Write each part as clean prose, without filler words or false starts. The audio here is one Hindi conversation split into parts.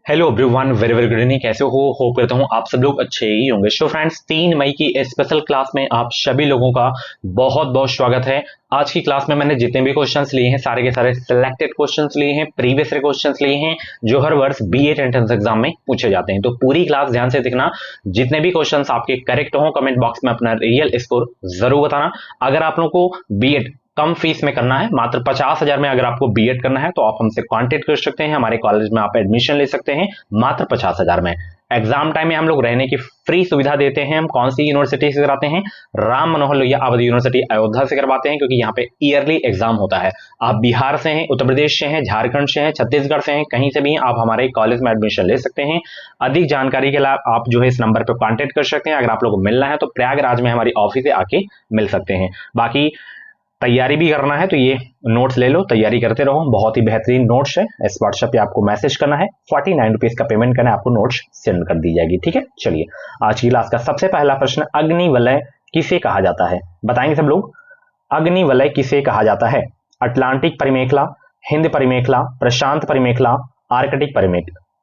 Hello everyone, very very good evening. कैसे हो? होप करता हूँ आप सब लोग अच्छे ही होंगे। सो फ्रेंड्स, 3 मई की स्पेशल क्लास में आप सभी लोगों का बहुत बहुत स्वागत है। आज की क्लास में मैंने जितने भी क्वेश्चंस लिए हैं सारे के सारे सिलेक्टेड क्वेश्चंस लिए हैं, प्रीवियस क्वेश्चंस लिए हैं जो हर वर्ष बीएड एंट्रेंस एग्जाम में पूछे जाते हैं। तो पूरी क्लास ध्यान से देखना, जितने भी क्वेश्चंस आपके करेक्ट हो कमेंट बॉक्स में अपना रियल स्कोर जरूर बताना। अगर आप लोगों को बीएड कम फीस में करना है, मात्र 50,000 में अगर आपको बीएड करना है तो आप हमसे कांटेक्ट कर सकते हैं। हमारे कॉलेज में आप एडमिशन ले सकते हैं मात्र 50,000 में। एग्जाम टाइम में हम लोग रहने की फ्री सुविधा देते हैं। हम कौन सी यूनिवर्सिटी से कराते हैं? राम मनोहर लोहिया अवध यूनिवर्सिटी अयोध्या से करवाते हैं, क्योंकि यहाँ पे ईयरली एग्जाम होता है। आप बिहार से हैं, उत्तर प्रदेश से हैं, झारखंड से हैं, छत्तीसगढ़ से हैं, कहीं से भी आप हमारे कॉलेज में एडमिशन ले सकते हैं। अधिक जानकारी के लिए आप जो है इस नंबर पर कॉन्टेक्ट कर सकते हैं। अगर आप लोग को मिलना है तो प्रयागराज में हमारी ऑफिस से आके मिल सकते हैं। बाकी तैयारी भी करना है तो ये नोट्स ले लो, तैयारी करते रहो। बहुत ही बेहतरीन नोट्स है। इस व्हाट्सएप पे आपको मैसेज करना है, 49 रुपीज का पेमेंट करना है, आपको नोट्स सेंड कर दी जाएगी। ठीक है, चलिए आज की क्लास का सबसे पहला प्रश्न, अग्निवलय किसे कहा जाता है? बताएंगे सब लोग। अग्निवलय किसे कहा जाता है? अटलांटिक परिमेखला, हिंद परिमेखला, प्रशांत परिमेखला, आर्कटिक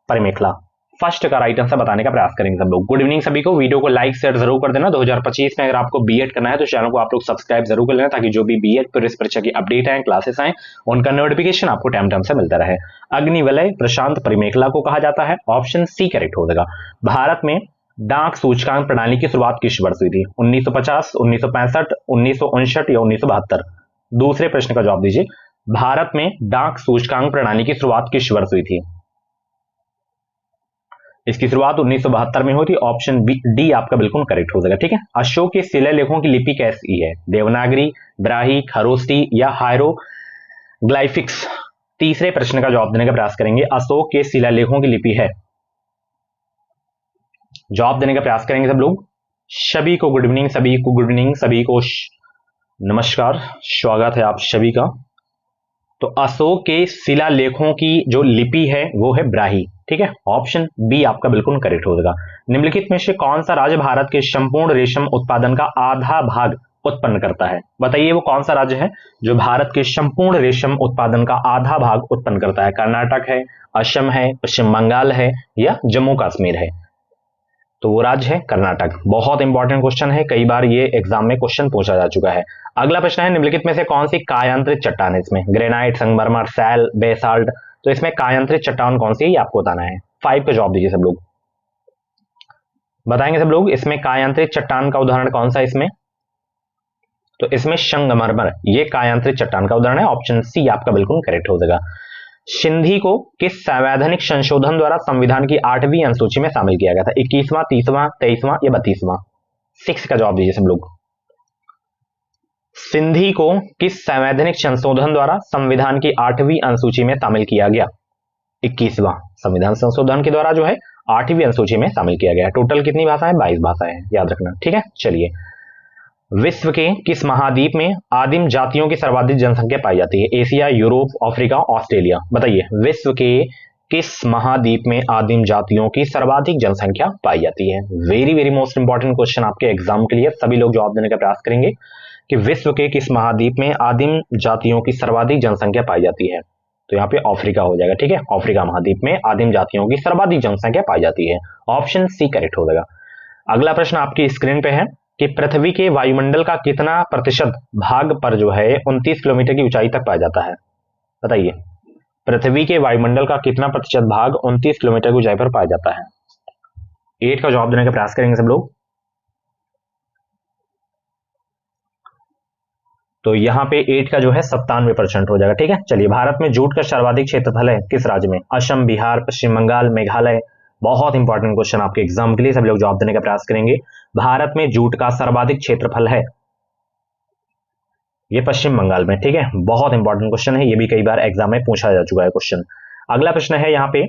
परिमेखला। फर्स्ट का राइट आंसर बताने का प्रयास करेंगे सब लोग। गुड इवनिंग सभी को। वीडियो को लाइक शेयर जरूर कर देना। 2025 में अगर आपको बीएड करना है तो चैनल को आप लोग सब्सक्राइब जरूर कर लेना, ताकि जो भी बीएड पुलिस परीक्षा की अपडेट आए, क्लासेस आए, उनका नोटिफिकेशन आपको टाइम टाइम से मिलता रहे। अग्निवलय प्रशांत परिमेखला को कहा जाता है। ऑप्शन सी करेक्ट हो जाएगा। भारत में डाक सूचकांक प्रणाली की शुरुआत किस वर्ष हुई थी? 1950, 1965, 1959 या 1972? दूसरे प्रश्न का जवाब दीजिए। भारत में डाक सूचकांक प्रणाली की शुरुआत किस वर्ष हुई थी? इसकी शुरुआत 1972 में हुई थी। ऑप्शन डी आपका बिल्कुल करेक्ट हो जाएगा। ठीक है। अशोक के शिलालेखों की लिपि कैसी है? देवनागरी, ब्राही, खरोष्टी या हायरोग्लाइफिक्स? तीसरे प्रश्न का जवाब देने का प्रयास करेंगे। अशोक के शिलालेखों की लिपि है, जवाब देने का प्रयास करेंगे सब लोग। सभी को गुड इवनिंग, सभी को गुड इवनिंग, सभी को नमस्कार, स्वागत है आप सभी का। तो अशोक के शिलालेखों की जो लिपि है वो है ब्राही। ठीक है, ऑप्शन बी आपका बिल्कुल करेक्ट हो जाएगा। निम्नलिखित में से कौन सा राज्य भारत के संपूर्ण रेशम उत्पादन का आधा भाग उत्पन्न करता है? बताइए वो कौन सा राज्य है जो भारत के संपूर्ण रेशम उत्पादन का आधा भाग उत्पन्न करता है? कर्नाटक है, असम है, पश्चिम बंगाल है या जम्मू कश्मीर है? तो वो राज्य है कर्नाटक। बहुत इंपॉर्टेंट क्वेश्चन है, कई बार ये एग्जाम में क्वेश्चन पूछा जा चुका है। अगला प्रश्न है, निम्नलिखित में से कौन सी कायांतरित चट्टान है? इसमें ग्रेनाइट, संगमरमर, सैल, बेसाल्ट। तो इसमें कायांतरित चट्टान कौन सी है ये आपको बताना है। 5 का जवाब दीजिए सब लोग। बताएंगे सब लोग। इसमें कायांतरित चट्टान का उदाहरण कौन सा है इसमें? तो इसमें संगमरमर ये कायांतरित चट्टान का उदाहरण है। ऑप्शन सी आपका बिल्कुल करेक्ट हो जाएगा। सिंधी को किस संवैधानिक संशोधन द्वारा संविधान की 8वीं अनुसूची में शामिल किया गया था? 21वां, 30वां, 23वां या 32वां? 6 का जवाब दीजिए सब लोग। सिंधी को किस संवैधानिक संशोधन द्वारा संविधान की 8वीं अनुसूची में शामिल किया गया? 21वां संविधान संशोधन के द्वारा जो है 8वीं अनुसूची में शामिल किया गया। टोटल कितनी भाषाएं? 22 भाषाएं, याद रखना। ठीक है, चलिए। विश्व के किस महाद्वीप में आदिम जातियों की सर्वाधिक जनसंख्या पाई जाती है? Asia, Europe, Africa, Australia? बताइए विश्व के किस महाद्वीप में आदिम जातियों की सर्वाधिक जनसंख्या पाई जाती है? Very very most important question आपके एग्जाम के लिए। सभी लोग जवाब देने का प्रयास करेंगे कि विश्व के किस महाद्वीप में आदिम जातियों की सर्वाधिक जनसंख्या पाई जाती है? तो यहाँ पे अफ्रीका हो जाएगा। ठीक है, अफ्रीका महाद्वीप में आदिम जातियों की सर्वाधिक जनसंख्या पाई जाती है। ऑप्शन सी करेक्ट हो जाएगा। अगला प्रश्न आपकी स्क्रीन पे है कि पृथ्वी के वायुमंडल का कितना प्रतिशत भाग पर जो है 29 किलोमीटर की ऊंचाई तक पाया जाता है? बताइए पृथ्वी के वायुमंडल का कितना प्रतिशत भाग 29 किलोमीटर की ऊंचाई पर पाया जाता है? 8 का जवाब देने का प्रयास करेंगे सब लोग। तो यहाँ पे 8 का जो है 97% हो जाएगा। ठीक है, चलिए। भारत में जूट का सर्वाधिक क्षेत्रफल है किस राज्य में? असम, बिहार, पश्चिम बंगाल, मेघालय? बहुत इंपॉर्टेंट क्वेश्चन आपके एग्जाम के लिए, सभी लोग जवाब देने का प्रयास करेंगे। भारत में जूट का सर्वाधिक क्षेत्रफल है, ये पश्चिम बंगाल में। ठीक है, बहुत इंपॉर्टेंट क्वेश्चन है, ये भी कई बार एग्जाम में पूछा जा चुका है क्वेश्चन। अगला प्रश्न है यहाँ पे,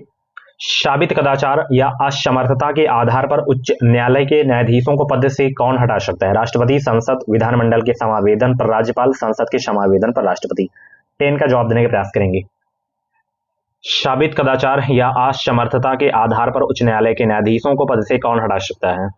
साबित कदाचार या असमर्थता के आधार पर उच्च न्यायालय के न्यायाधीशों को पद से कौन हटा सकता है? राष्ट्रपति, संसद, विधानमंडल के समावेदन पर राज्यपाल, संसद के समावेदन पर राष्ट्रपति? 10 का जवाब देने का प्रयास करेंगे। साबित कदाचार या असमर्थता के आधार पर उच्च न्यायालय के न्यायाधीशों को पद से कौन हटा सकता है?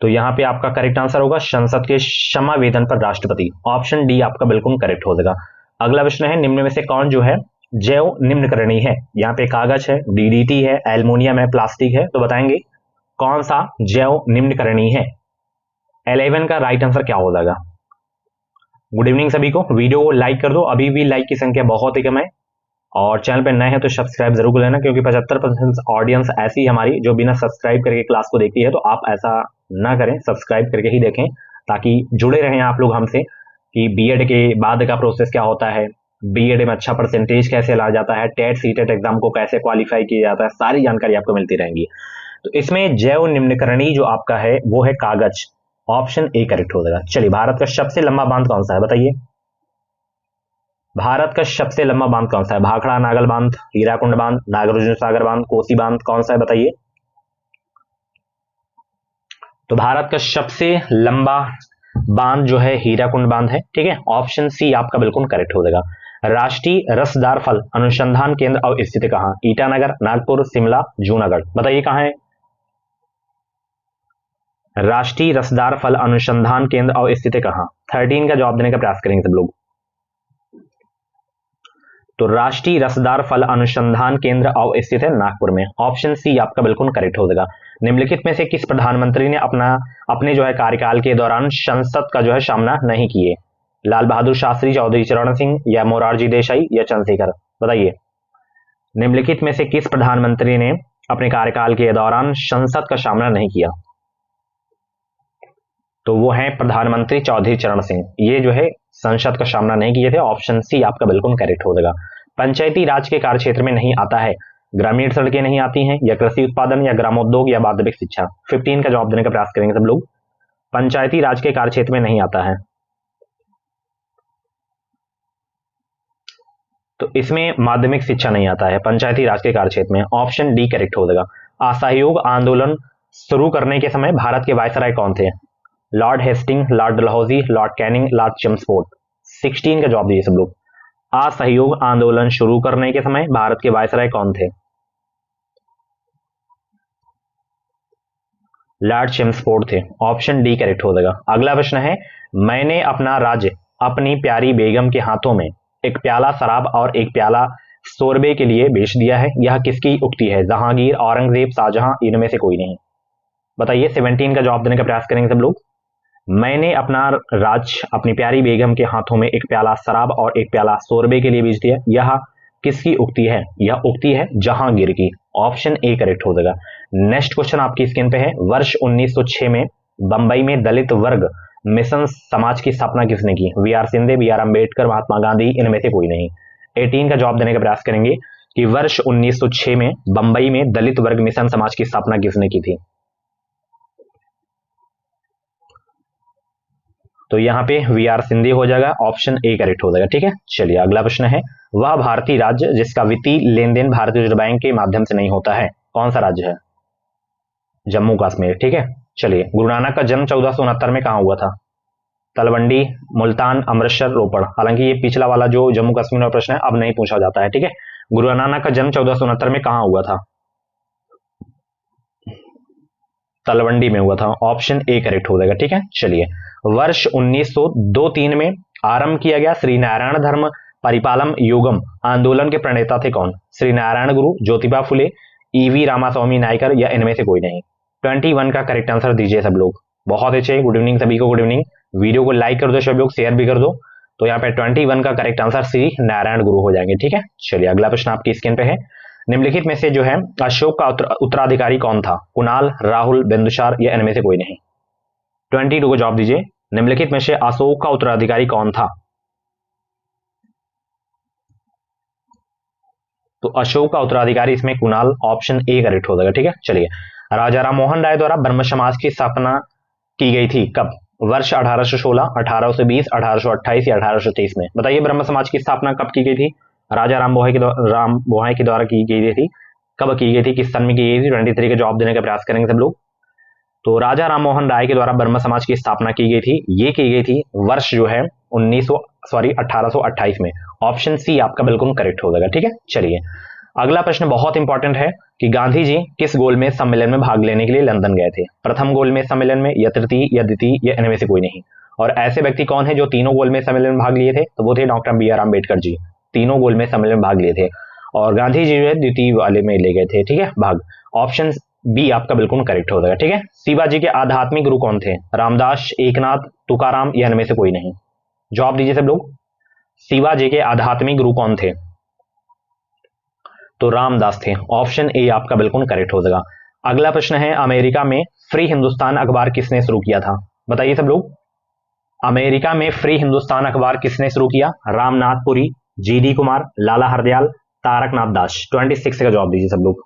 तो यहां पे आपका करेक्ट आंसर होगा संसद के समावेदन पर राष्ट्रपति। ऑप्शन डी आपका बिल्कुल करेक्ट हो जाएगा। अगला प्रश्न है निम्न में से कौन जो है जैव निम्नकरणीय है। यहाँ पे कागज है, डीडीटी है, एल्युमिनियम है, प्लास्टिक है, तो बताएंगे कौन सा जैव निम्नकरणीय है। 11 का राइट आंसर क्या हो जाएगा। गुड इवनिंग सभी को, वीडियो को लाइक कर दो, अभी भी लाइक की संख्या बहुत ही कम है, और चैनल पर नए हैं तो सब्सक्राइब जरूर कर लेना, क्योंकि 75% ऑडियंस ऐसी हमारी जो बिना सब्सक्राइब करके क्लास को देखती है, तो आप ऐसा ना करें, सब्सक्राइब करके ही देखें ताकि जुड़े रहें आप लोग हमसे कि बीएड के बाद का प्रोसेस क्या होता है, बीएड में अच्छा परसेंटेज कैसे ला जाता है, टेट सीटेट एग्जाम को कैसे क्वालिफाई किया जाता है, सारी जानकारी आपको मिलती रहेंगी। तो इसमें जैव निम्नकरणीय जो आपका है वो है कागज, ऑप्शन ए करेक्ट हो जाएगा। चलिए, भारत का सबसे लंबा बांध कौन सा है बताइए। भारत का सबसे लंबा बांध कौन सा है। भाखड़ा नागल बांध, हीराकुंड बांध, नागार्जुन सागर बांध, कोसी बांध, कौन सा है बताइए। तो भारत का सबसे लंबा बांध जो है हीराकुंड बांध है, ठीक है, ऑप्शन सी आपका बिल्कुल करेक्ट हो जाएगा। राष्ट्रीय रसदार फल अनुसंधान केंद्र और स्थित कहां। ईटानगर, नागपुर, शिमला, जूनागढ़, बताइए कहां है। राष्ट्रीय रसदार फल अनुसंधान केंद्र और स्थित कहां। 13 का जवाब देने का प्रयास करेंगे सब लोग। तो राष्ट्रीय रसदार फल अनुसंधान केंद्र और स्थित है नागपुर में, ऑप्शन सी आपका बिल्कुल करेक्ट हो जाएगा। निम्नलिखित में से किस प्रधानमंत्री ने अपने जो है कार्यकाल के दौरान संसद का जो है सामना नहीं किए। लाल बहादुर शास्त्री, चौधरी चरण सिंह, या मोरारजी देसाई, या चंद्रशेखर, बताइए। निम्नलिखित में से किस प्रधानमंत्री ने अपने कार्यकाल के दौरान संसद का सामना नहीं किया। तो वो है प्रधानमंत्री चौधरी चरण सिंह, ये जो है संसद का सामना नहीं किए थे, ऑप्शन सी आपका बिल्कुल करेक्ट हो जाएगा। पंचायती राज के कार्य क्षेत्र में नहीं आता है। ग्रामीण सड़कें नहीं आती हैं, या कृषि उत्पादन, या ग्रामोद्योग, या माध्यमिक शिक्षा। 15 का जवाब देने का प्रयास करेंगे सब लोग। पंचायती राज के कार्य क्षेत्र में नहीं आता है, तो इसमें माध्यमिक शिक्षा नहीं आता है पंचायती राज के कार्य क्षेत्र में, ऑप्शन डी करेक्ट हो जाएगा। असहयोग आंदोलन शुरू करने के समय भारत के वायसराय कौन थे। Lord Hastings, lord Dalhousie, lord Canning, lord Chelmsford. 16 का जवाब दीजिए सब लोग। असहयोग आंदोलन शुरू करने के समय भारत के वायसराय कौन थे। लॉर्ड चेम्सफोर्ड थे, ऑप्शन डी करेक्ट हो जाएगा। अगला प्रश्न है, मैंने अपना राज्य अपनी प्यारी बेगम के हाथों में एक प्याला शराब और एक प्याला शोरबे के लिए बेच दिया है, यह किसकी उक्ति है। जहांगीर, औरंगजेब, शाहजहां, इनमें से कोई नहीं, बताइए। 17 का जवाब देने का प्रयास करेंगे सब लोग। मैंने अपना राज अपनी प्यारी बेगम के हाथों में एक प्याला शराब और एक प्याला शोरबे के लिए बेच दिया, यह किसकी उक्ति है। यह उक्ति है जहांगीर की, ऑप्शन ए करेक्ट हो जाएगा। नेक्स्ट क्वेश्चन आपकी स्क्रीन पे है, वर्ष 1906 में बंबई में दलित वर्ग मिशन समाज की स्थापना किसने की। V R Shinde, B R Ambedkar, Mahatma Gandhi, इनमें से कोई नहीं। 18 का जवाब देने का प्रयास करेंगे कि वर्ष 1906 में बंबई में दलित वर्ग मिशन समाज की स्थापना किसने की थी। तो यहाँ पे वी आर सिंधे हो जाएगा, ऑप्शन ए करेक्ट हो जाएगा, ठीक है। चलिए, अगला प्रश्न है, वह भारतीय राज्य जिसका वित्तीय लेन देन भारतीय रिजर्व बैंक के माध्यम से नहीं होता है, कौन सा राज्य है। जम्मू कश्मीर, ठीक है। चलिए, गुरु नानक का जन्म 1469 में कहाँ हुआ था। तलवंडी, मुल्तान, अमृतसर, रोपड़। हालांकि ये पिछला वाला जो जम्मू कश्मीर का प्रश्न है अब नहीं पूछा जाता है, ठीक है। गुरु नानक का जन्म 1469 में कहाँ हुआ था। तलवंडी में हुआ था, ऑप्शन ए करेक्ट हो जाएगा, ठीक है। चलिए, वर्ष 1902-3 में आरंभ किया गया श्री नारायण धर्म परिपालम योगम आंदोलन के प्रणेता थे कौन। श्री नारायण गुरु, ज्योतिबा फुले, ईवी रामास्वामी नायकर, या इनमें से कोई नहीं। 21 का करेक्ट आंसर दीजिए सब लोग। बहुत अच्छे, गुड इवनिंग सभी को, गुड इवनिंग। वीडियो को लाइक कर दो सब लोग, शेयर भी कर दो। तो यहाँ पे 21 का करेक्ट आंसर श्री नारायण गुरु हो जाएंगे, ठीक है। चलिए, अगला प्रश्न आपकी स्क्रीन पे है, निम्नलिखित में से जो है अशोक का उत्तराधिकारी कौन था। कुणाल, राहुल, बिंदुसार, या इनमें से कोई नहीं। 22 को जवाब दीजिए, निम्नलिखित में से अशोक का उत्तराधिकारी कौन था। तो अशोक का उत्तराधिकारी इसमें कुणाल, ऑप्शन ए करेक्ट हो जाएगा, ठीक है। चलिए, राजा राम मोहन राय द्वारा ब्रह्म समाज की स्थापना की गई थी कब। वर्ष 1816, 1820, 1828, या 1823 में, बताइए। ब्रह्म समाज की स्थापना कब की गई थी। राजा राम मोहन के द्वारा की गई थी, कब की गई थी, किस सन में की गई थी। 23 का जवाब देने का प्रयास करेंगे सब लोग। तो राजा राम मोहन राय के द्वारा ब्रह्म समाज की स्थापना की गई थी, ये की गई थी वर्ष जो है 1828 में, ऑप्शन सी आपका बिल्कुल करेक्ट हो जाएगा, ठीक है। चलिए, अगला प्रश्न बहुत इंपॉर्टेंट है कि गांधी जी किस गोलमेज सम्मेलन में भाग लेने के लिए लंदन गए थे? प्रथम गोलमेज सम्मेलन में, या तृतीय, या द्वितीय, या इनमें से कोई नहीं। और ऐसे व्यक्ति कौन है जो तीनों गोलमेज सम्मेलन में भाग लिए थे? तो वो थे doctor B R Ambedkar ji, तीनों गोलमेज सम्मेलन में भाग लिए थे। और गांधी जी जो है द्वितीय वाले में ले गए थे, ठीक है, भाग। ऑप्शन बी आपका बिल्कुल करेक्ट हो जाएगा, ठीक है। शिवाजी के आध्यात्मिक गुरु कौन थे? रामदास, एकनाथ, तुकाराम, या इनमें से कोई नहीं। जवाब दीजिए सब लोग। शिवाजी के आध्यात्मिक गुरु कौन थे? तो रामदास थे। ऑप्शन ए आपका बिल्कुल करेक्ट हो जाएगा। अगला प्रश्न है, अमेरिका में फ्री हिंदुस्तान अखबार किसने शुरू किया था? बताइए सब लोग। अमेरिका में फ्री हिंदुस्तान अखबार किसने शुरू किया? रामनाथ पुरी, जीडी कुमार, लाला हरदयाल, तारकनाथ दास। 26 का जवाब दीजिए सब लोग।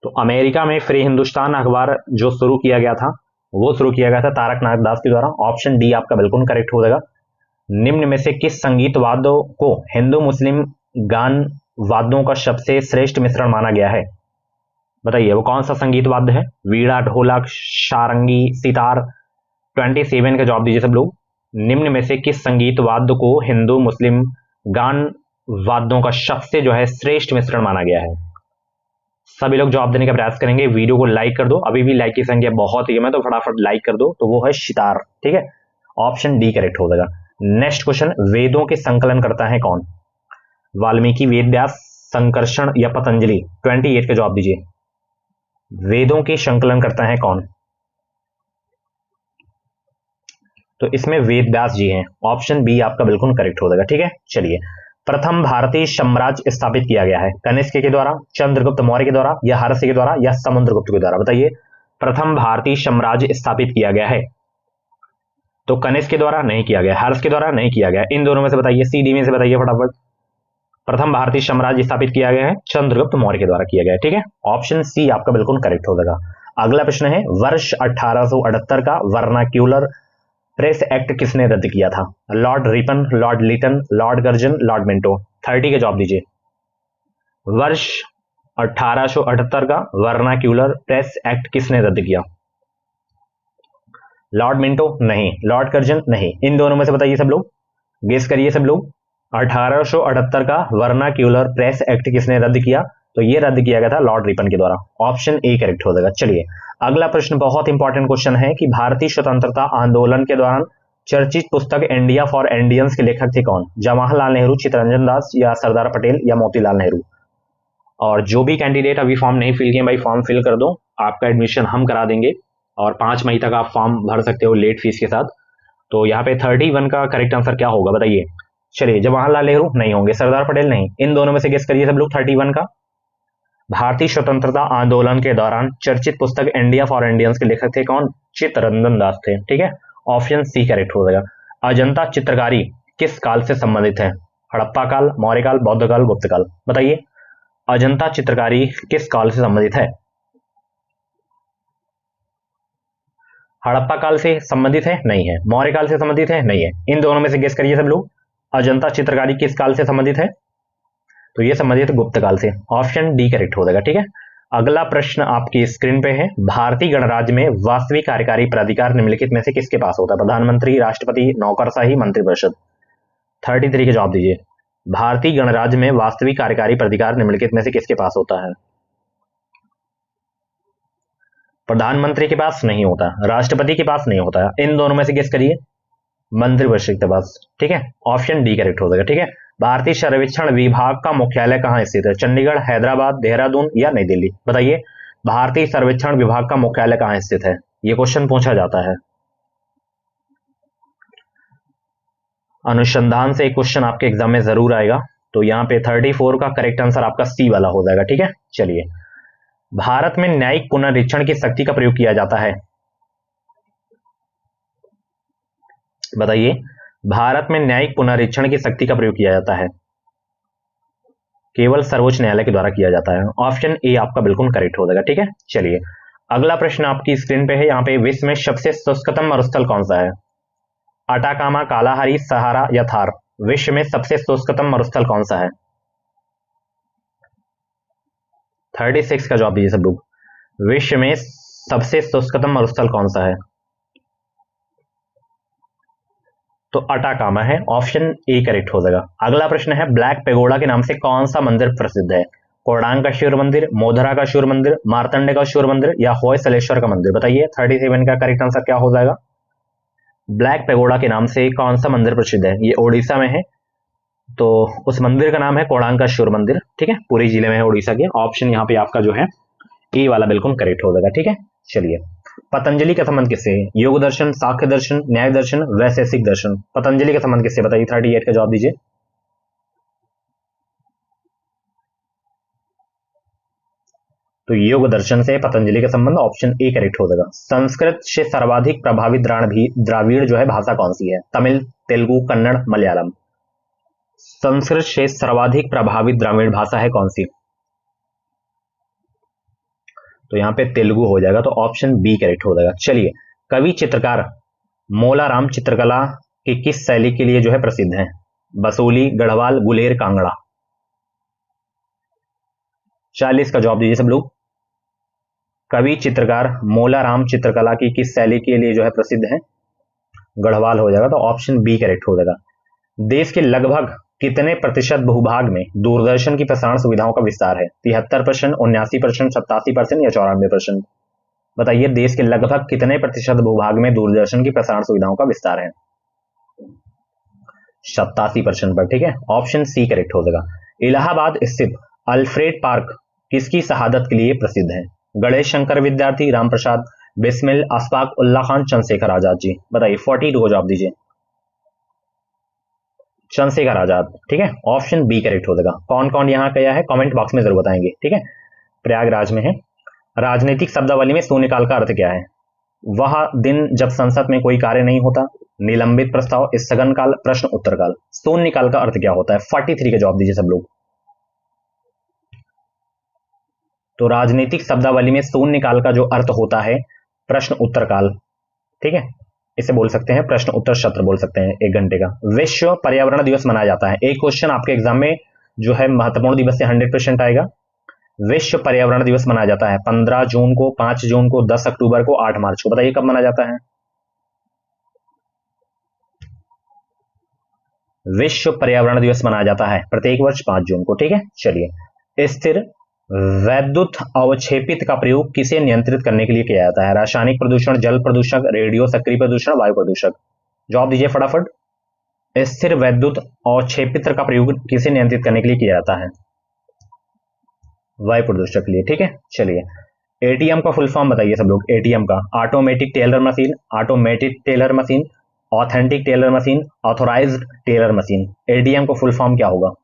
तो अमेरिका में फ्री हिंदुस्तान अखबार जो शुरू किया गया था वो शुरू किया गया था तारकनाथ दास के द्वारा। ऑप्शन डी आपका बिल्कुल करेक्ट हो जाएगा। निम्न में से किस संगीत वाद्यों को हिंदू मुस्लिम गान वाद्यों का सबसे श्रेष्ठ मिश्रण माना गया है? बताइए वो कौन सा संगीत वाद्य है? वीणा, ढोलक, सारंगी, सितार। 27 का जवाब दीजिए सब लोग। निम्न में से किस संगीत वाद्य को हिंदू मुस्लिम गान वाद्यों का सबसे जो है श्रेष्ठ मिश्रण माना गया है? सभी लोग जवाब देने का प्रयास करेंगे। वीडियो को लाइक कर दो, अभी भी लाइक की संख्या बहुत ही है, तो फटाफट लाइक कर दो। तो वो है सितार, ठीक है। ऑप्शन डी करेक्ट हो जाएगा। नेक्स्ट क्वेश्चन, वेदों के संकलन करता है कौन? वाल्मीकि, वेद व्यास, संकर्षण, या पतंजलि। 28 का जवाब दीजिए। वेदों के संकलन करता है कौन? तो इसमें वेद व्यास जी हैं। ऑप्शन बी आपका बिल्कुल करेक्ट हो जाएगा, ठीक है। चलिए, प्रथम भारतीय साम्राज्य स्थापित किया गया है कनिष्क के द्वारा, चंद्रगुप्त मौर्य के द्वारा, या हर्ष के द्वारा, या समुद्रगुप्त के द्वारा। बताइए, प्रथम भारतीय साम्राज्य स्थापित किया गया है तो कनिष्क के द्वारा नहीं किया गया, हर्ष के द्वारा नहीं किया गया, इन दोनों में से बताइए, सी डी में से बताइए फटाफट। प्रथम भारतीय साम्राज्य स्थापित किया गया है चंद्रगुप्त मौर्य के द्वारा किया गया है, ठीक है। ऑप्शन सी आपका बिल्कुल करेक्ट हो जाएगा। अगला प्रश्न है, वर्ष 1878 का वर्नाक्यूलर प्रेस एक्ट किसने रद्द किया था? Lord Ripon, lord Lytton, lord Curzon, lord Minto. 30 का जवाब दीजिए। वर्ष 1878 का वर्नाक्यूलर प्रेस एक्ट किसने रद्द किया? लॉर्ड मिंटो नहीं, लॉर्ड कर्जन नहीं, इन दोनों में से बताइए सब लोग, गेस करिए सब लोग। 1878 का वर्नाक्यूलर प्रेस एक्ट किसने रद्द किया? तो ये रद्द किया गया था लॉर्ड रिपन के द्वारा। ऑप्शन ए करेक्ट हो जाएगा। चलिए, अगला प्रश्न बहुत इंपॉर्टेंट क्वेश्चन है कि भारतीय स्वतंत्रता आंदोलन के दौरान चर्चित पुस्तक इंडिया फॉर इंडियंस के लेखक थे कौन? जवाहरलाल नेहरू, चित्तरंजन दास, या सरदार पटेल, या मोतीलाल नेहरू। और जो भी कैंडिडेट अभी फॉर्म नहीं फिल किए भाई, फॉर्म फिल कर दो, आपका एडमिशन हम करा देंगे और 5 मई तक आप फॉर्म भर सकते हो लेट फीस के साथ। तो यहाँ पे 31 का करेक्ट आंसर क्या होगा बताइए। चलिए, जवाहरलाल नेहरू नहीं होंगे, सरदार पटेल नहीं, इन दोनों में से गेस करिए सब लोग 31 का। भारतीय स्वतंत्रता आंदोलन के दौरान चर्चित पुस्तक इंडिया फॉर इंडियंस के लेखक थे कौन? चित्तरंजन दास थे, ठीक है। ऑप्शन सी करेक्ट हो जाएगा। अजंता चित्रकारी किस काल से संबंधित है? हड़प्पा काल, मौर्य काल, बौद्ध काल, गुप्त काल। बताइए, अजंता चित्रकारी किस काल से संबंधित है? हड़प्पा काल से संबंधित है? नहीं है। मौर्य काल से संबंधित है? नहीं है। इन दोनों में से गेस करिए सब लोग। अजंता चित्रकारी किस काल से संबंधित है? तो ये संबंधित गुप्त काल से। ऑप्शन डी करेक्ट हो जाएगा, ठीक है। अगला प्रश्न आपकी स्क्रीन पे है, भारतीय गणराज्य में वास्तविक कार्यकारी प्राधिकार निम्नलिखित में से किसके पास होता है? प्रधानमंत्री, राष्ट्रपति, नौकरशाही, मंत्रिपरिषद। 33 के जवाब दीजिए। भारतीय गणराज्य में वास्तविक कार्यकारी प्राधिकार निम्नलिखित में से किसके पास होता है? प्रधानमंत्री के पास नहीं होता, राष्ट्रपति के पास नहीं होता, इन दोनों में से गेस करिए। मंत्रिपरिषद के पास, ठीक है। ऑप्शन डी करेक्ट हो जाएगा, ठीक है। भारतीय सर्वेक्षण विभाग का मुख्यालय कहाँ स्थित है? चंडीगढ़, हैदराबाद, देहरादून, या नई दिल्ली। बताइए, भारतीय सर्वेक्षण विभाग का मुख्यालय कहाँ स्थित है? ये क्वेश्चन पूछा जाता है, अनुसंधान से एक क्वेश्चन आपके एग्जाम में जरूर आएगा। तो यहाँ पे 34 का करेक्ट आंसर आपका सी वाला हो जाएगा, ठीक है। चलिए, भारत में न्यायिक पुनरीक्षण की शक्ति का प्रयोग किया जाता है? बताइए, भारत में न्यायिक पुनरीक्षण की शक्ति का प्रयोग किया जाता है? केवल सर्वोच्च न्यायालय के द्वारा किया जाता है। ऑप्शन ए आपका बिल्कुल करेक्ट हो जाएगा, ठीक है। चलिए, अगला प्रश्न आपकी स्क्रीन पे है, यहाँ पे विश्व में सबसे शुष्कतम मरुस्थल कौन सा है? अटाकामा, कालाहारी, सहारा, या थार। विश्व में सबसे शुष्कतम मरुस्थल कौन सा है? 36 का जवाब दीजिए सब लोग। विश्व में सबसे शुष्कतम मरुस्थल कौन सा है? तो अटाकामा है, ऑप्शन ए करेक्ट हो जाएगा। अगला प्रश्न है ब्लैक पेगोडा के नाम से कौन सा मंदिर प्रसिद्ध है? कोडांग का शिव मंदिर, मोधरा का शिव मंदिर, मार्तंड का शिव मंदिर या होयसलेश्वर का मंदिर? बताइए 37 का करेक्ट आंसर क्या हो जाएगा? ब्लैक पेगोडा के नाम से कौन सा मंदिर प्रसिद्ध है? ये ओडिशा में है, तो उस मंदिर का नाम है कोडांग का शिव मंदिर। ठीक है, पूरी जिले में है उड़ीसा के। ऑप्शन यहाँ पे आपका जो है ए वाला बिल्कुल करेक्ट हो जाएगा। ठीक है, चलिए पतंजलि का संबंध किससे है? योग दर्शन, साख्य दर्शन, न्याय दर्शन, वैशेषिक दर्शन? पतंजलि का संबंध किससे? बताइए 38 का जवाब दीजिए। तो योग दर्शन से पतंजलि का संबंध, ऑप्शन ए करेक्ट हो जाएगा। संस्कृत से सर्वाधिक प्रभावित द्राविड़ जो है भाषा कौन सी है? तमिल, तेलुगु, कन्नड़, मलयालम? संस्कृत से सर्वाधिक प्रभावित द्राविड़ भाषा है कौन सी? तो यहाँ पे तेलुगु हो जाएगा, तो ऑप्शन बी करेक्ट हो जाएगा। चलिए, कवि चित्रकार मोलाराम चित्रकला की किस शैली के लिए जो है प्रसिद्ध है? बसोली, गढ़वाल, गुलेर, कांगड़ा? 40 का जवाब दीजिए सब लोग। कवि चित्रकार मोलाराम चित्रकला की किस शैली के लिए जो है प्रसिद्ध है? गढ़वाल हो जाएगा, तो ऑप्शन बी करेक्ट हो जाएगा। देश के लगभग कितने प्रतिशत भूभाग में दूरदर्शन की प्रसारण सुविधाओं का विस्तार है? 73%, 79%, 87% या 94%? बताइए देश के लगभग कितने प्रतिशत भूभाग में दूरदर्शन की प्रसारण सुविधाओं का विस्तार है? 87% पर। ठीक है, ऑप्शन सी करेक्ट हो जाएगा। इलाहाबाद स्थित अल्फ्रेड पार्क किसकी शहादत के लिए प्रसिद्ध है? गणेश शंकर विद्यार्थी, रामप्रसाद बिस्मिल, अशफाक उल्लाह खान, चंद्रशेखर आजाद जी? बताइए 42 को जवाब दीजिए। चंद्रशेखर आजाद। ठीक है, ऑप्शन बी करेक्ट हो जाएगा। कौन कौन यहाँ गया है कमेंट बॉक्स में जरूर बताएंगे। ठीक है, प्रयागराज में है। राजनीतिक शब्दावली में शून्यकाल का अर्थ क्या है? वह दिन जब संसद में कोई कार्य नहीं होता, निलंबित प्रस्ताव, स्थगन काल, प्रश्न उत्तर काल? शून्यकाल का अर्थ क्या होता है? 43 का जवाब दीजिए सब लोग। तो राजनीतिक शब्दावली में शून्यकाल का जो अर्थ होता है प्रश्न उत्तर काल। ठीक है, इसे बोल सकते हैं प्रश्न उत्तर सत्र बोल सकते हैं 1 घंटे का। विश्व पर्यावरण दिवस मनाया जाता है। एक क्वेश्चन आपके एग्जाम में जो है महत्वपूर्ण दिवस से 100% आएगा। विश्व पर्यावरण दिवस मनाया जाता है 15 जून को, 5 जून को, 10 अक्टूबर को, 8 मार्च को? बताइए कब मनाया जाता है? विश्व पर्यावरण दिवस मनाया जाता है प्रत्येक वर्ष 5 जून को। ठीक है, चलिए स्थिर वैद्युत अवक्षेपित का प्रयोग किसे नियंत्रित करने के लिए किया जाता है? रासायनिक प्रदूषण, जल प्रदूषण, रेडियो सक्रिय प्रदूषण, वायु प्रदूषण? जवाब दीजिए फटाफट। स्थिर वैद्युत अवक्षेपित का प्रयोग किसे नियंत्रित करने के लिए किया जाता है? वायु प्रदूषण के लिए। ठीक है, चलिए एटीएम का फुल फॉर्म बताइए सब लोग। एटीएम का automatic teller machine, automatic teller machine, authentic teller machine, authorized teller machine? ATM का फुल फॉर्म क्या होगा?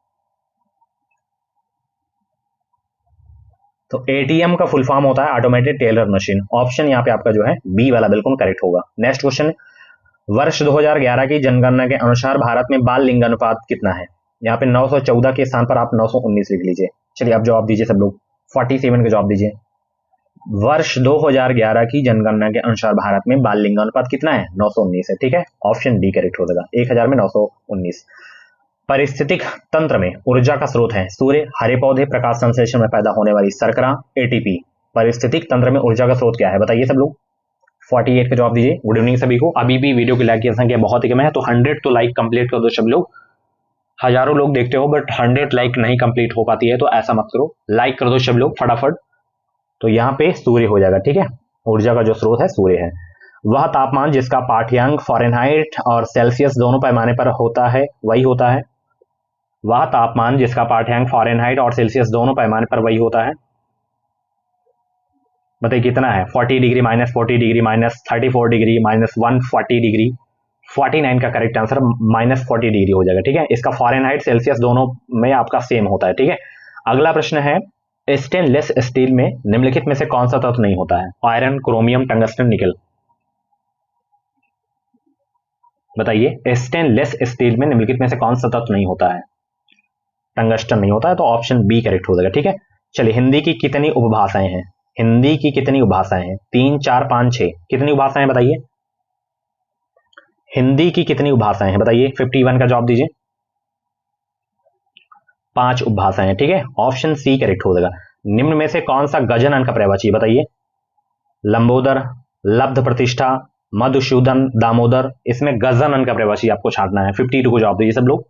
तो एटीएम का फुल फॉर्म होता है ऑटोमेटेड टेलर मशीन। ऑप्शन यहाँ पे आपका जो है बी वाला बिल्कुल करेक्ट होगा। नेक्स्ट क्वेश्चन, वर्ष 2011 की जनगणना के अनुसार भारत में बाल लिंगानुपात कितना है? यहाँ पे 914 के स्थान पर आप 919 लिख लीजिए। चलिए अब जवाब दीजिए सब लोग। 47 का जवाब दीजिए। वर्ष 2011 की जनगणना के अनुसार भारत में बाल लिंगानुपात कितना है? 919 है। ठीक है, ऑप्शन डी करेक्ट हो जाएगा। 1000 में 919। पारिस्थितिक तंत्र में ऊर्जा का स्रोत है सूर्य, हरे पौधे, प्रकाश संश्लेषण में पैदा होने वाली शर्करा, एटीपी? पारिस्थितिक तंत्र में ऊर्जा का स्रोत क्या है? बताइए सब लोग। 48 का जवाब दीजिए। गुड इवनिंग सभी को। अभी भी वीडियो की लाइक की संख्या बहुत ही कम है, तो 100 तो लाइक कंप्लीट कर दो सब लोग। हजारों लोग देखते हो बट 100 लाइक नहीं कंप्लीट हो पाती है, तो ऐसा मत करो, लाइक कर दो सब लोग फटाफट। तो यहाँ पे सूर्य हो जाएगा। ठीक है, ऊर्जा का जो स्रोत है सूर्य है। वह तापमान जिसका पाठ्यांक फ़ारेनहाइट और सेल्सियस दोनों पैमाने पर होता है वही होता है? वह तापमान जिसका पाठ्यांक फ़ारेनहाइट और सेल्सियस दोनों पैमाने पर वही होता है? बताइए कितना है? 40 डिग्री, -40 डिग्री, -34 डिग्री, -140 डिग्री? 49 का करेक्ट आंसर -40 डिग्री हो जाएगा। ठीक है, इसका फ़ारेनहाइट सेल्सियस दोनों में आपका सेम होता है। ठीक है, अगला प्रश्न है स्टेनलेस स्टील में निम्नलिखित में से कौन सा तत्व नहीं होता है? आयरन, क्रोमियम, टंगस्टन, निकल? बताइए स्टेनलेस स्टील में निम्नलिखित में से कौन सा तत्व नहीं होता है? टंगस्टन नहीं होता है, तो ऑप्शन बी करेक्ट हो जाएगा। ठीक है, चलिए हिंदी की कितनी उपभाषाएं हैं? हिंदी की कितनी उपभाषाएं हैं? 3, 4, 5, 6? कितनी उपभाषाएं बताइए? हिंदी की कितनी उपभाषाएं हैं बताइए? 51 का जवाब दीजिए। 5 उपभाषाएं। ठीक है, ऑप्शन सी करेक्ट हो जाएगा। निम्न में से कौन सा गजनन का पर्यायवाची बताइए? लंबोदर, लब्ध प्रतिष्ठा, मधुसूदन, दामोदर, इसमें गजानन का प्रवासी आपको छांटना है। 52 को जवाब दीजिए सब लोग।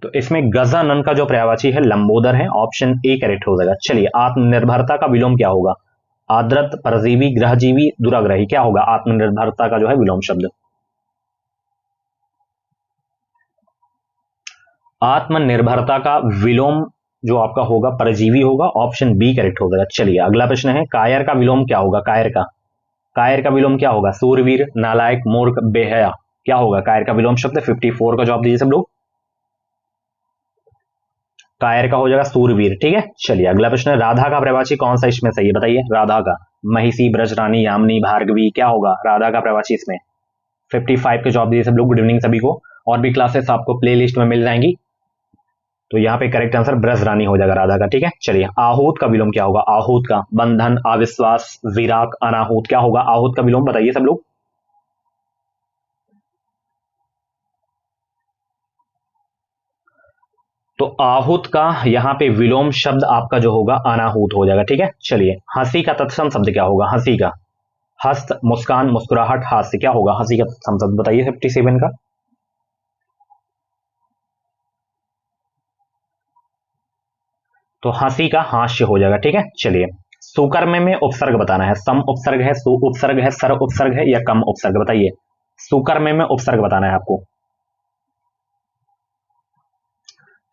तो इसमें गजानन का जो पर्यायवाची है लंबोदर है, ऑप्शन ए करेक्ट हो जाएगा। चलिए, आत्मनिर्भरता का विलोम क्या होगा? आर्द्रत, परजीवी, ग्रहजीवी, दुराग्रही, क्या होगा आत्मनिर्भरता का जो है विलोम शब्द? आत्मनिर्भरता का विलोम जो आपका होगा परजीवी होगा, ऑप्शन बी करेक्ट हो जाएगा। चलिए, अगला प्रश्न है, कायर का विलोम क्या होगा? कायर का विलोम क्या होगा? सूरवीर, नालायक, मूर्ख, बेहया, क्या होगा कायर का विलोम शब्द? 54 का जवाब दीजिए सब लोग। कायर का हो जाएगा सूरवीर। ठीक है, चलिए अगला प्रश्न है, राधा का प्रवाची कौन सा इसमें सही है बताइए? राधा का, महिषी, ब्रजरानी, यामिनी, भार्गवी, क्या होगा राधा का प्रवाची इसमें? 55 के जवाब दीजिए सब लोग। गुड इवनिंग सभी को। और भी क्लासेस आपको प्ले लिस्ट में मिल जाएंगी। तो यहाँ पे करेक्ट आंसर ब्रजरानी हो जाएगा राधा का। ठीक है, चलिए, आहूत का विलोम क्या होगा? आहूत का बंधन, अविश्वास, विराग, अनाहूत, क्या होगा आहूत का विलोम बताइए सब लोग। तो आहूत का यहाँ पे विलोम शब्द आपका जो होगा अनाहूत हो जाएगा। ठीक है, चलिए, हंसी का तत्सम शब्द क्या होगा? हंसी का हस्त, मुस्कान, मुस्कुराहट, हास्य, क्या होगा हंसी का तत्सम शब्द बताइए? 57 का। तो हंसी का हास्य हो जाएगा। ठीक है, चलिए, सुकर्म में उपसर्ग बताना है। सम उपसर्ग है, सु उपसर्ग है, सर उपसर्ग है या कम उपसर्ग बताइए? सुकर्म में उपसर्ग बताना है आपको।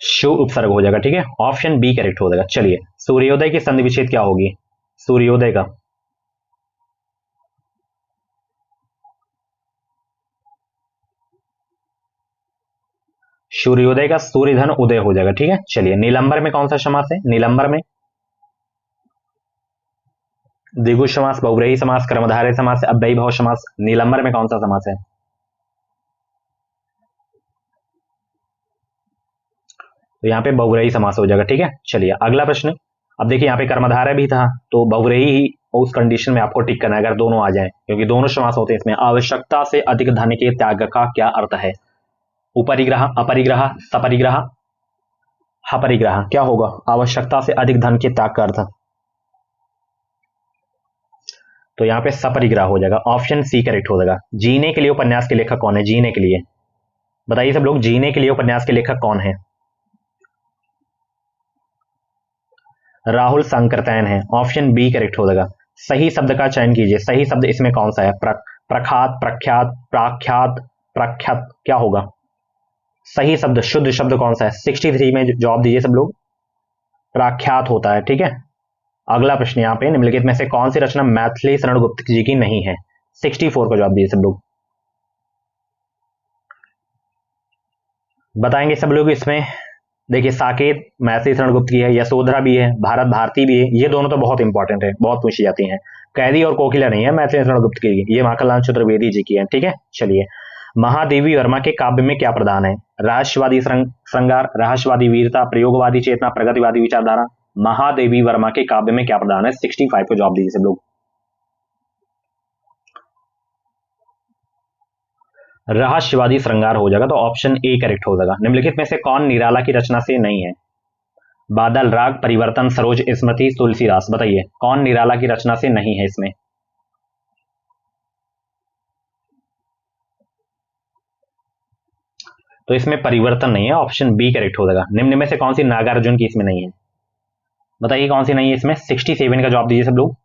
शु उपसर्ग हो जाएगा। ठीक है, ऑप्शन बी करेक्ट हो जाएगा। चलिए, सूर्योदय की संधि विच्छेद क्या होगी? सूर्योदय का सूर्योदय का सूर्यधन उदय हो जाएगा। ठीक है, चलिए, नीलंबर में कौन सा समास है? नीलंबर में द्विगु समास, बहुव्रीहि समास, कर्मधारय समास, अव्ययी भाव समास, नीलंबर में कौन सा समास है? तो यहाँ पे बहुव्रीहि समास हो जाएगा। ठीक है, चलिए अगला प्रश्न। अब देखिए, यहाँ पे कर्मधारय भी था तो बहुव्रीहि ही उस कंडीशन में आपको टिक करना है अगर दोनों आ जाए, क्योंकि दोनों समास होते हैं इसमें। आवश्यकता से अधिक धन के त्याग का क्या अर्थ है? उपरिग्रह, अपरिग्रह, सपरिग्रह, अपरिग्रह, क्या होगा आवश्यकता से अधिक धन के त्याग का अर्थ? तो यहाँ पे सपरिग्रह हो जाएगा। ऑप्शन सी करेक्ट हो जाएगा। जीने के लिए उपन्यास के लेखक कौन है? जीने के लिए बताइए सब लोग, जीने के लिए उपन्यास के लेखक कौन है? राहुल सांकृत्यायन है, ऑप्शन बी करेक्ट हो जाएगा। सही शब्द का चयन कीजिए। सही शब्द इसमें कौन सा है? प्रख्यात, प्रख्यात, प्राख्यात, प्रख्यात, क्या होगा सही शब्द? शुद्ध शब्द कौन सा है? 63 में जवाब दीजिए सब लोग। प्राख्यात होता है। ठीक है, अगला प्रश्न यहाँ पे, निम्नलिखित में से कौन सी रचना मैथिली शरण गुप्त जी की नहीं है? 64 का जवाब दीजिए सब लोग। बताएंगे सब लोग इसमें। देखिए, साकेत मैथिली शरण गुप्त की है, यशोधरा भी है, भारत भारती भी है। ये दोनों तो बहुत इंपॉर्टेंट है, बहुत पूछी जाती हैं। कैदी और कोकिला नहीं है मैथिली शरण गुप्त की, ये माखनलाल चतुर्वेदी जी की है। ठीक है, चलिए, महादेवी वर्मा के काव्य में क्या प्रधान है? रहस्यवादी श्रृंगार, रहस्यवादी वीरता, प्रयोगवादी चेतना, प्रगतिवादी विचारधारा। महादेवी वर्मा के काव्य में क्या प्रधान है? 65 को जवाब दीजिए सब लोग। रहस्यवादी श्रृंगार हो जाएगा, तो ऑप्शन ए करेक्ट हो जाएगा। निम्नलिखित में से कौन निराला की रचना से नहीं है? बादल, राग, परिवर्तन, सरोज, स्मृति, तुलसीदास, बताइए कौन निराला की रचना से नहीं है इसमें? तो इसमें परिवर्तन नहीं है, ऑप्शन बी करेक्ट हो जाएगा। निम्न में से कौन सी नागार्जुन की इसमें नहीं है? बताइए कौन सी नहीं है इसमें? 67 का जवाब दीजिए सब लोग।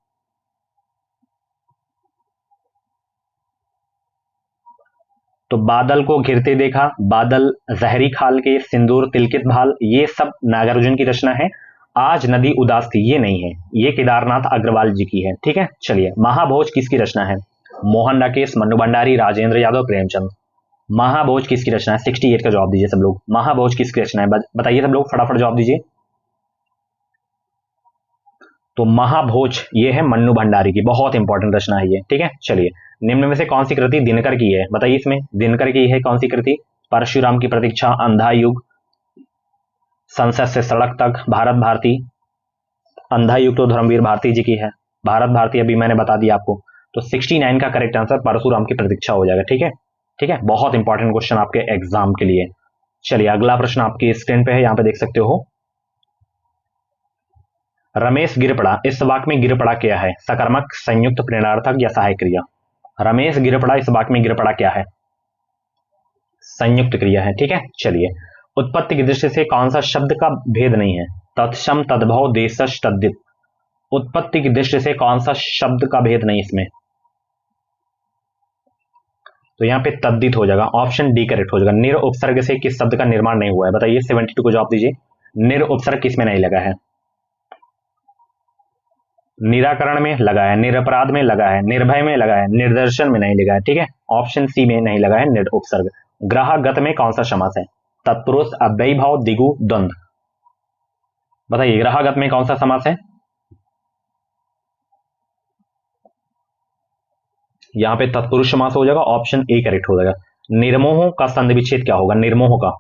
तो बादल को घिरते देखा, बादल, जहरी खाल के, सिंदूर, तिलकित भाल, ये सब नागार्जुन की रचना है। आज नदी उदास थी, ये नहीं है, ये केदारनाथ अग्रवाल जी की है। ठीक है, चलिए, महाभोज किसकी रचना है? मोहन राकेश, मन्नू भंडारी, राजेंद्र यादव, प्रेमचंद। महाभोज किसकी रचना है? 68 का जवाब दीजिए सब लोग। महाभोज किसकी रचना है बताइए सब लोग, फटाफट जवाब दीजिए। तो महाभोज ये है मन्नू भंडारी की, बहुत इंपॉर्टेंट रचना है ये। ठीक है, चलिए, निम्न में से कौन सी कृति दिनकर की है? बताइए इसमें दिनकर की है कौन सी कृति? परशुराम की प्रतीक्षा, अंधा युग, संसद से सड़क तक, भारत भारती। अंधा युग तो धर्मवीर भारती जी की है, भारत भारती अभी मैंने बता दिया आपको। तो 69 का करेक्ट आंसर परशुराम की प्रतीक्षा हो जाएगा। ठीक है, ठीक है, बहुत इंपॉर्टेंट क्वेश्चन आपके एग्जाम के लिए। चलिए, अगला प्रश्न आपकी स्क्रीन पे है, यहाँ पे देख सकते हो। रमेश गिर पड़ा, इस वाक्य में गिर पड़ा क्या है? सकर्मक, संयुक्त, प्रेरणार्थक या सहायक क्रिया? रमेश गिर पड़ा, इस वाक्य में गिर पड़ा क्या है? संयुक्त क्रिया है। ठीक है, चलिए। उत्पत्ति की दृष्टि से कौन सा शब्द का भेद नहीं है? तत्सम, तद्भव, देशज, तद्धित। उत्पत्ति की दृष्टि से कौन सा शब्द का भेद नहीं इसमें? तो यहां पे तद्धित हो जाएगा, ऑप्शन डी करेक्ट हो जाएगा। निर उपसर्ग से किस शब्द का निर्माण नहीं हुआ है? बताइए, 72 को जवाब दीजिए। निर उपसर्ग किस में नहीं लगा है? निराकरण में लगा है, निरपराध में लगा है, निर्भय में लगा है, निर्दर्शन में नहीं लगा है। ठीक है, ऑप्शन सी में नहीं लगा है निर उपसर्ग। ग्रह गत में कौन सा समास है? तत्पुरुष, अव्ययी भाव, दिगु, द्वंद्व। बताइए, ग्रह गत में कौन सा समास है? यहां पे तत्पुरुष समास हो जाएगा, ऑप्शन ए करेक्ट हो जाएगा। निर्मोह का संधि विच्छेद क्या होगा? निर्मोह का,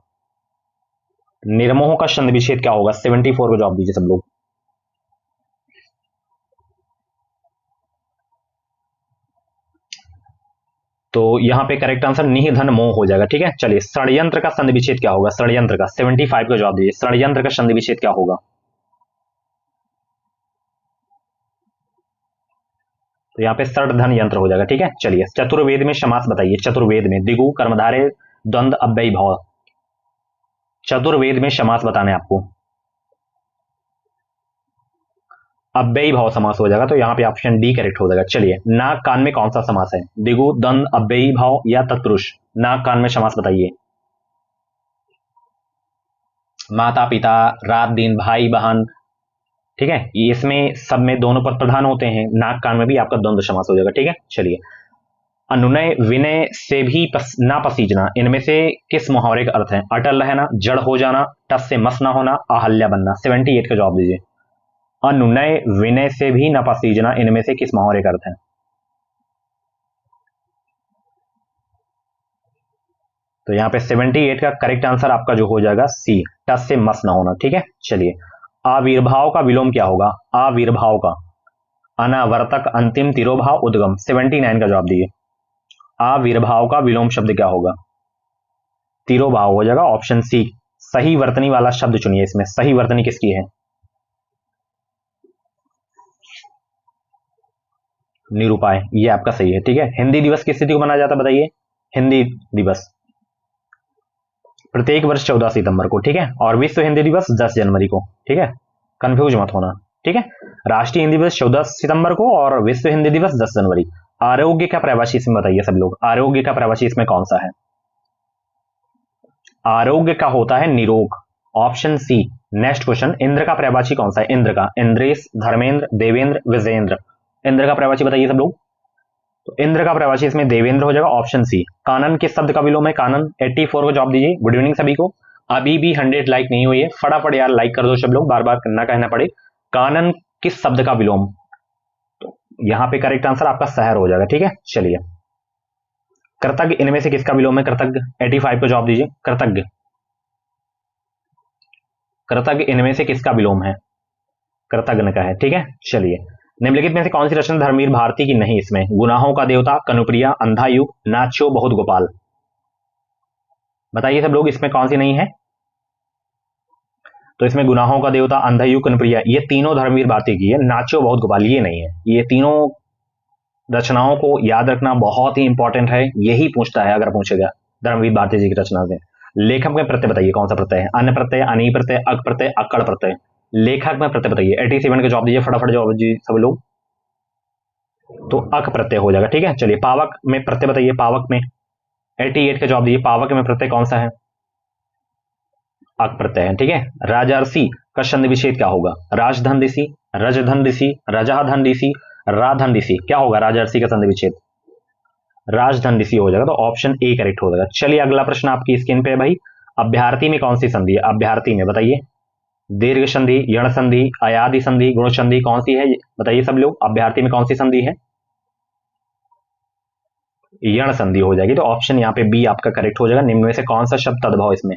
निर्मोह का संधि विच्छेद क्या होगा? 74 को जवाब दीजिए सब लोग। तो यहां पे करेक्ट आंसर निधन मोह हो जाएगा। ठीक है, चलिए। षड्यंत्र का संधि विच्छेद क्या होगा? षड्यंत्र का 75 को जवाब दीजिए। षड्यंत्र का संधि विच्छेद क्या होगा? तो यहाँ पे षड्धन यंत्र हो जाएगा। ठीक है, चलिए। चतुर्वेद में समास बताइए। चतुर्वेद में दिगु, कर्मधारय, द्वंद्व, अव्ययी भाव। चतुर्वेद में समास बताने आपको। अव्ययी भाव समास हो जाएगा, तो यहाँ पे ऑप्शन डी करेक्ट हो जाएगा। चलिए। नाक कान में कौन सा समास है? दिगु, द्वंद्व, अव्ययी भाव या तत्पुरुष? नाक कान में समास बताइए। माता पिता, रात दिन, भाई बहन। ठीक है, इसमें सब में दोनों पद प्रधान होते हैं। नाक कान में भी आपका द्वंद्व समास हो जाएगा। ठीक है, चलिए। अनुनय, विनय से भी ना पसीजना, इनमें से किस मुहावरे का अर्थ है? अटल रहना, जड़ हो जाना, टस से मस ना होना, आहल्या बनना। 78 का जवाब दीजिए। अनुनय, विनय से भी ना पसीजना, इनमें से किस मुहावरे का अर्थ है? तो यहाँ पे 78 का करेक्ट आंसर आपका जो हो जाएगा सी, टस से मस ना होना। ठीक है, चलिए। आविर्भाव का विलोम क्या होगा? आविर्भाव का अनावर्तक, अंतिम, तिरोभाव, उद्गम। 79 का जवाब दीजिए। आविर्भाव का विलोम शब्द क्या होगा? तिरोभाव हो जाएगा, ऑप्शन सी। सही वर्तनी वाला शब्द चुनिए इसमें। सही वर्तनी किसकी है? निरूपाय, ये आपका सही है। ठीक है, हिंदी दिवस किस तिथि को मनाया जाता है? बताइए। हिंदी दिवस प्रत्येक वर्ष 14 सितंबर को। ठीक है, और विश्व हिंदी दिवस 10 जनवरी को। ठीक है, कंफ्यूज मत होना। ठीक है, राष्ट्रीय हिंदी दिवस 14 सितंबर को और विश्व हिंदी दिवस 10 जनवरी। आरोग्य का प्रवासी इसमें बताइए सब लोग। आरोग्य का प्रवासी इसमें कौन सा है? आरोग्य का होता है निरोग, option C. Next question, Indra का प्रवासी कौन सा है? इंद्र का इंद्रेश, धर्मेंद्र, देवेंद्र, विजयेंद्र। इंद्र का प्रवासी बताइए सब लोग। तो इंद्र का प्रवासी इसमें देवेंद्र हो जाएगा, ऑप्शन सी। कानन किस शब्द का विलोम है? कानन। 84 को जवाब दीजिए। गुड इवनिंग सभी को। अभी भी 100 लाइक नहीं हुई है, फटाफट यार लाइक कर दो सब लोग, बार बार करना कहना पड़े। कानन किस शब्द का विलोम? तो यहां पे करेक्ट आंसर आपका शहर हो जाएगा। ठीक है, चलिए। कृतज्ञ इनमें से किसका विलोम है? कृतज्ञ। 85 को जवाब दीजिए। कृतज्ञ, कृतज्ञ इनमें से किसका विलोम है? कृतज्ञ का है। ठीक है, चलिए। निम्नलिखित में से कौन सी रचना धर्मवीर भारती की नहीं? इसमें गुनाहों का देवता, कनुप्रिया, अंधायुग, नाच्यो, बहुत गोपाल। बताइए सब लोग, इसमें कौन सी नहीं है? तो इसमें गुनाहों का देवता, अंधायुग, कनुप्रिया, ये तीनों धर्मवीर भारती की है। नाच्यो, बहुत गोपाल ये नहीं है। ये तीनों रचनाओं को याद रखना बहुत ही इंपॉर्टेंट है, यही पूछता है अगर पूछेगा धर्मवीर भारती जी की रचना में। लेखक में प्रत्यय बताइए कौन सा प्रत्यय है? अन प्रत्यय, अनी प्रत्यय, अक प्रत्यय, अक्कड़ प्रत्यय। लेखक में प्रत्यय बताइए। 87 का जवाब दीजिए, फटाफट जवाब दीजिए सब लोग। तो अक प्रत्यय हो जाएगा। ठीक है, चलिए। पावक में प्रत्यय बताइए। पावक में 88 का जवाब दीजिए। पावक में प्रत्यय कौन सा है? अक प्रत्यय है। ठीक है, राजर्षि का संधि विच्छेद क्या होगा? राजधन ऋषि, रजधन ऋषि, रजाधन ऋषि, राधन ऋषि। क्या होगा राजर्षि का संधि विच्छेद? राजधन ऋषि हो जाएगा, तो ऑप्शन ए करेक्ट हो जाएगा। चलिए, अगला प्रश्न आपकी स्क्रीन पे है भाई। अभ्यार्थी में कौन सी संधि है? अभ्यार्थी में बताइए। दीर्घ संधि, यण संधि, अयादि संधि, गुण संधि, कौन सी है बताइए सब लोग। अभ्यार्थी में कौन सी संधि है? यण संधि हो जाएगी, तो ऑप्शन यहाँ पे बी आपका करेक्ट हो जाएगा। निम्न में से कौन सा शब्द तद्भव इसमें?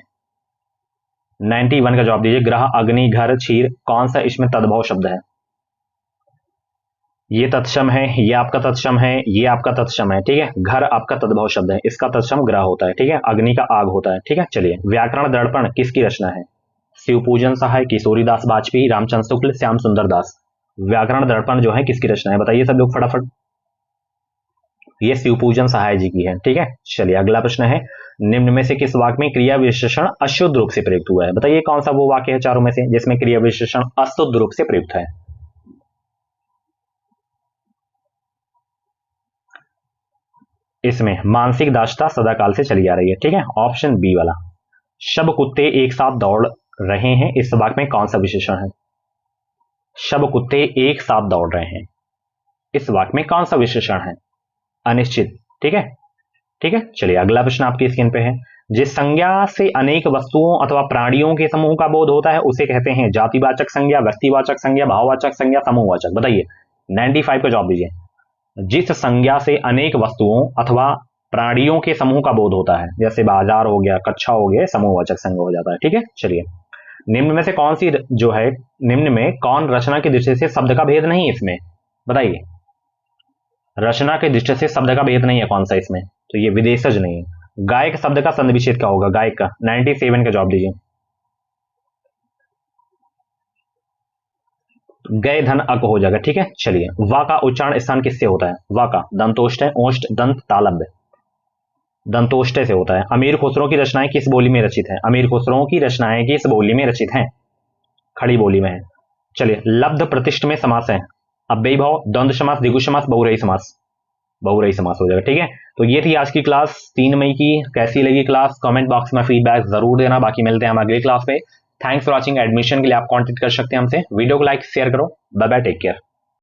91 का जवाब दीजिए। ग्रह, अग्नि, घर, क्षीर, कौन सा इसमें तद्भव शब्द है? ये तत्सम है, ये आपका तत्सम है, ये आपका तत्सम है। ठीक है, घर आपका तद्भव शब्द है, इसका तत्सम ग्रह होता है। ठीक है, अग्नि का आग होता है। ठीक है, चलिए। व्याकरण दर्पण किसकी रचना है? शिवपूजन सहाय, किशोरीदास वाजपेयी, रामचंद्र शुक्ल, श्याम सुंदर दास। व्याकरण दर्पण जो है किसकी रचना है, बताइए सब लोग फटाफट। ये शिवपूजन सहाय जी की है, ठीक है। चलिए अगला प्रश्न है, निम्न में से किस वाक्य में क्रिया विशेषण अशुद्ध रूप से प्रयुक्त हुआ है, बताइए कौन सा वो वाक्य है चारों में से जिसमें क्रिया विशेषण अशुद्ध रूप से प्रयुक्त है। इसमें मानसिक दास्ता सदाकाल से चली आ रही है, ठीक है, ऑप्शन बी वाला। शब कुत्ते एक साथ दौड़ रहे हैं, इस वाक्य में कौन सा विशेषण है। शब कुत्ते एक साथ दौड़ रहे हैं, इस वाक्य में कौन सा विशेषण है, अनिश्चित, ठीक है। ठीक है, चलिए अगला प्रश्न आपकी स्क्रीन पे है, जिस संज्ञा से अनेक वस्तुओं अथवा प्राणियों के समूह का बोध होता है उसे कहते हैं जातिवाचक संज्ञा, व्यक्तिवाचक संज्ञा, भाववाचक संज्ञा, समूहवाचक। बताइए 95 का जवाब दीजिए। जिस संज्ञा से अनेक वस्तुओं अथवा प्राणियों के समूह का बोध होता है, जैसे बाजार हो गया, कक्षा हो गया, समूहवाचक संज्ञा हो जाता है, ठीक है। चलिए निम्न में से कौन सी जो है, निम्न में कौन रचना की दृष्टि से शब्द का भेद नहीं है इसमें, बताइए। रचना की दृष्टि से शब्द का भेद नहीं है कौन सा इसमें, तो ये विदेशज नहीं है। गायक शब्द का संधि विच्छेद क्या होगा, गायक का 97 का जवाब दीजिए। गए धन अक हो जाएगा, ठीक है। चलिए वा का उच्चारण स्थान किससे होता है, वा का दंतोष्ट ओष्ट दंत तालव्य, दंतोष्ट से होता है। अमीर खुसरो की रचनाएं किस बोली में रचित हैं, अमीर खुसरो की रचनाएं किस बोली में रचित हैं, खड़ी बोली में है। चलिए लब्ध प्रतिष्ठ में समास है, अव्ययी भाव, द्वंद्व समास, द्विगु समास, बहुरही समास, बहुरही समास हो जाएगा, ठीक है। तो ये थी आज की क्लास 3 मई की। कैसी लगी क्लास, कमेंट बॉक्स में फीडबैक जरूर देना। बाकी मिलते हैं हम अगली क्लास पे। Thanks for watching. एडमिशन के लिए आप कांटेक्ट कर सकते हैं हमसे। वीडियो को लाइक शेयर करो। Bye bye, take care.